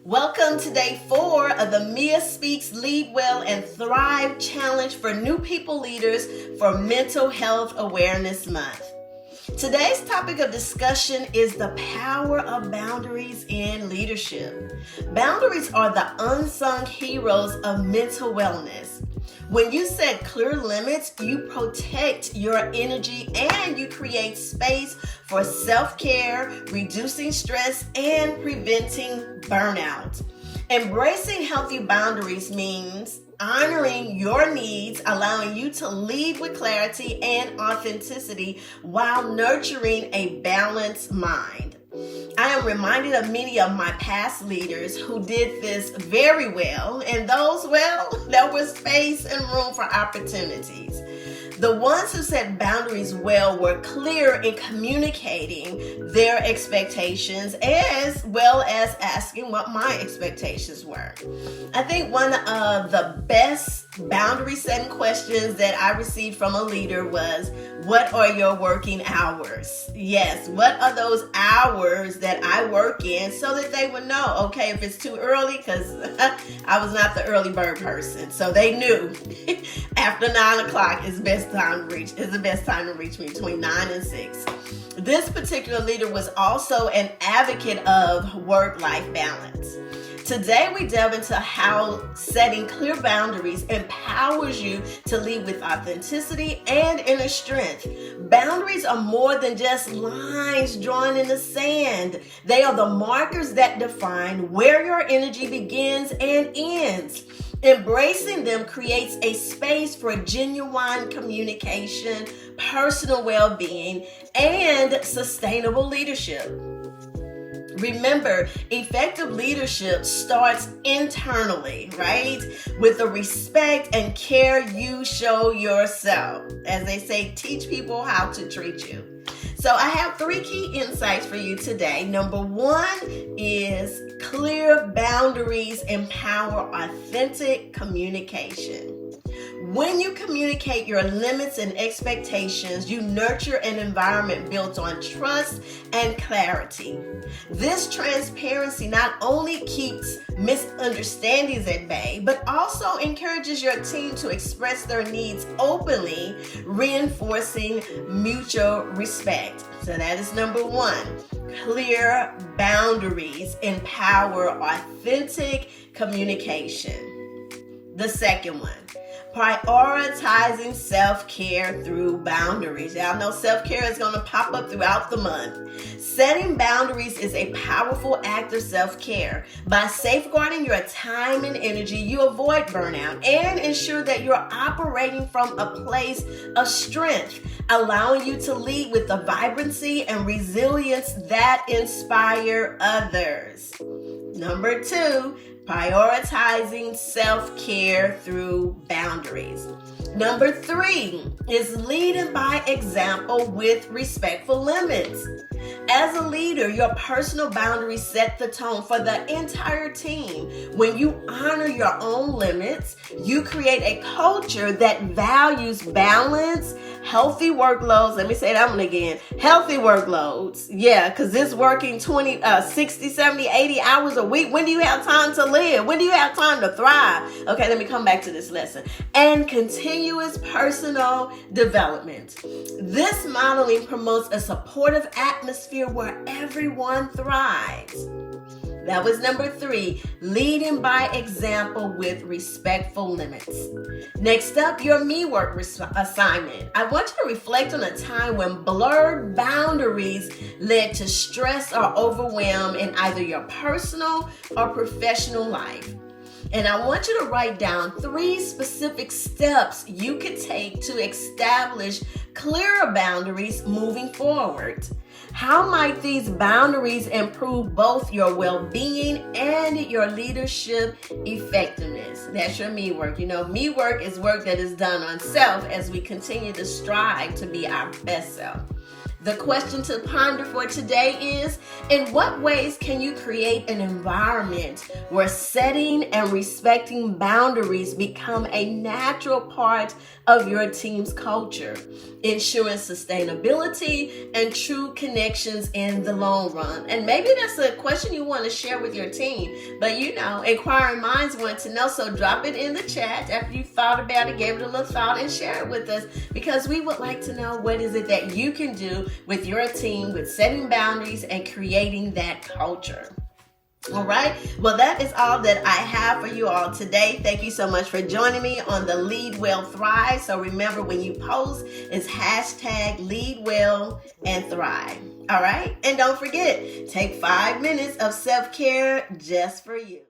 Welcome to day 4 of the Mia Speaks Lead Well and Thrive Challenge for new people leaders for Mental Health Awareness Month. Today's topic of discussion is the power of boundaries in leadership. Boundaries are the unsung heroes of mental wellness. When you set clear limits, you protect your energy and you create space for self-care, reducing stress, and preventing burnout. Embracing healthy boundaries means honoring your needs, allowing you to lead with clarity and authenticity while nurturing a balanced mind. I am reminded of many of my past leaders who did this very well, and there was space and room for opportunities. The ones who set boundaries well were clear in communicating their expectations as well as asking what my expectations were. I think one of the best boundary setting questions that I received from a leader was, what are your working hours? Yes, what are those hours that I work in, so that they would know, okay, if it's too early, because I was not the early bird person. So they knew after 9 o'clock is the best time to reach me, between 9 and 6. This particular leader was also an advocate of work-life balance. Today, we delve into how setting clear boundaries empowers you to lead with authenticity and inner strength. Boundaries are more than just lines drawn in the sand. They are the markers that define where your energy begins and ends. Embracing them creates a space for genuine communication, personal well-being, and sustainable leadership. Remember, effective leadership starts internally, right? With the respect and care you show yourself. As they say, teach people how to treat you. So I have 3 key insights for you today. Number 1 is clear boundaries empower authentic communication. When you communicate your limits and expectations, you nurture an environment built on trust and clarity. This transparency not only keeps misunderstandings at bay, but also encourages your team to express their needs openly, reinforcing mutual respect. So that is number 1. Clear boundaries empower authentic communication. The second one, prioritizing self-care through boundaries. Y'all know self-care is going to pop up throughout the month. Setting boundaries is a powerful act of self-care. By safeguarding your time and energy, you avoid burnout and ensure that you're operating from a place of strength, allowing you to lead with the vibrancy and resilience that inspire others. Number 2, prioritizing self-care through boundaries. Number 3 is leading by example with respectful limits. As a leader, your personal boundaries set the tone for the entire team. When you honor your own limits, you create a culture that values balance, healthy workloads. Let me say that one again. Healthy workloads. Yeah, because this working 60, 70, 80 hours a week. When do you have time to live? When do you have time to thrive? Okay, let me come back to this lesson. And continuous personal development. This modeling promotes a supportive atmosphere where everyone thrives. That was number 3, leading by example with respectful limits. Next up, your Mework assignment. I want you to reflect on a time when blurred boundaries led to stress or overwhelm in either your personal or professional life. And I want you to write down 3 specific steps you could take to establish clearer boundaries moving forward. How might these boundaries improve both your well-being and your leadership effectiveness? That's your me work. You know, me work is work that is done on self as we continue to strive to be our best self. The question to ponder for today is, in what ways can you create an environment where setting and respecting boundaries become a natural part of your team's culture, ensuring sustainability and true connections in the long run? And maybe that's a question you want to share with your team, but inquiring minds want to know, so drop it in the chat after you thought about it, gave it a little thought, and share it with us, because we would like to know what is it that you can do with your team with setting boundaries and creating that culture. All right. Well, that is all that I have for you all today. Thank you so much for joining me on the Lead Well Thrive. So remember, when you post, it's hashtag Lead Well and Thrive. All right. And don't forget, take 5 minutes of self-care just for you.